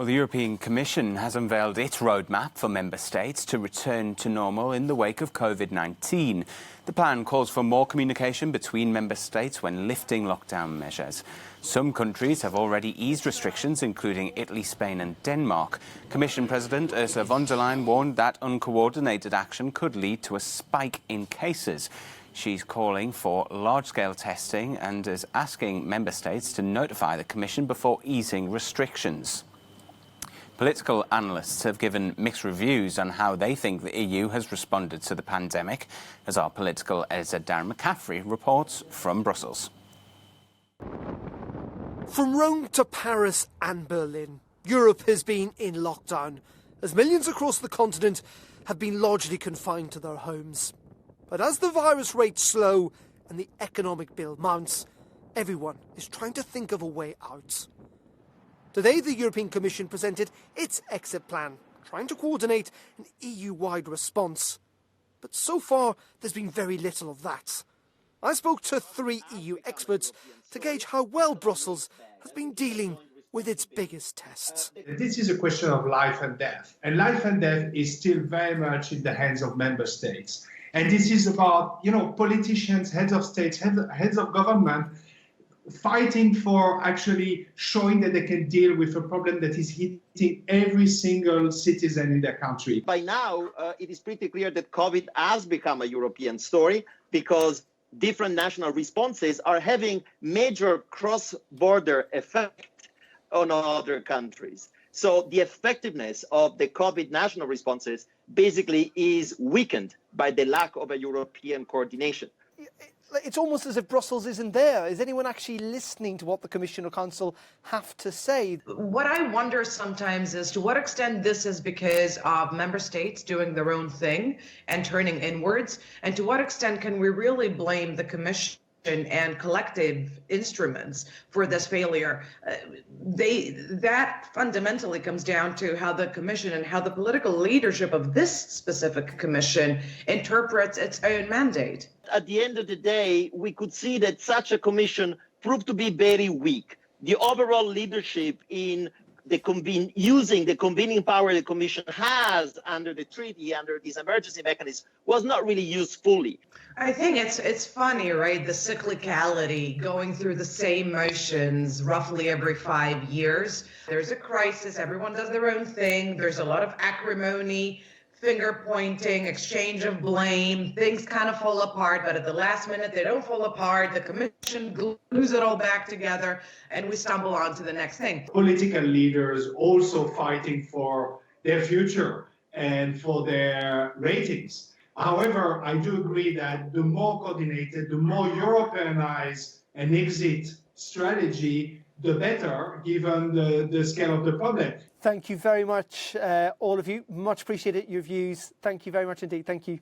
Well, the European Commission has unveiled its roadmap for member states to return to normal in the wake of COVID-19. The plan calls for more communication between member states when lifting lockdown measures. Some countries have already eased restrictions, including Italy, Spain and Denmark. Commission President Ursula von der Leyen warned that uncoordinated action could lead to a spike in cases. She's calling for large-scale testing and is asking member states to notify the Commission before easing restrictions. Political analysts have given mixed reviews on how they think the EU has responded to the pandemic, as our political editor Darren McCaffrey reports from Brussels. From Rome to Paris and Berlin, Europe has been in lockdown, as millions across the continent have been largely confined to their homes. But as the virus rates slow and the economic bill mounts, everyone is trying to think of a way out. Today, the European Commission presented its exit plan, trying to coordinate an EU-wide response. But so far, there's been very little of that. I spoke to 3 EU experts to gauge how well Brussels has been dealing with its biggest tests. This is a question of life and death. And life and death is still very much in the hands of member states. And this is about, politicians, heads of states, heads of government, fighting for actually showing that they can deal with a problem that is hitting every single citizen in their country. By now, it is pretty clear that COVID has become a European story because different national responses are having major cross-border effect on other countries. So the effectiveness of the COVID national responses basically is weakened by the lack of a European coordination. It's almost as if Brussels isn't there. Is anyone actually listening to what the Commission or Council have to say? What I wonder sometimes is to what extent this is because of member states doing their own thing and turning inwards, and to what extent can we really blame the Commission and collective instruments for this failure. That fundamentally comes down to how the Commission and how the political leadership of this specific Commission interprets its own mandate. At the end of the day, we could see that such a Commission proved to be very weak. The overall leadership in using the convening power the Commission has under the treaty, under this emergency mechanism, was not really used fully. I think it's funny, right? The cyclicality, going through the same motions roughly every 5 years. There's a crisis, everyone does their own thing, there's a lot of acrimony, finger pointing, exchange of blame, things kind of fall apart, but at the last minute they don't fall apart, the Commission glues it all back together, and we stumble on to the next thing. Political leaders also fighting for their future and for their ratings. However, I do agree that the more coordinated, the more Europeanized an exit strategy, the better, given the scale of the problem. Thank you very much, all of you. Much appreciated your views. Thank you very much indeed. Thank you.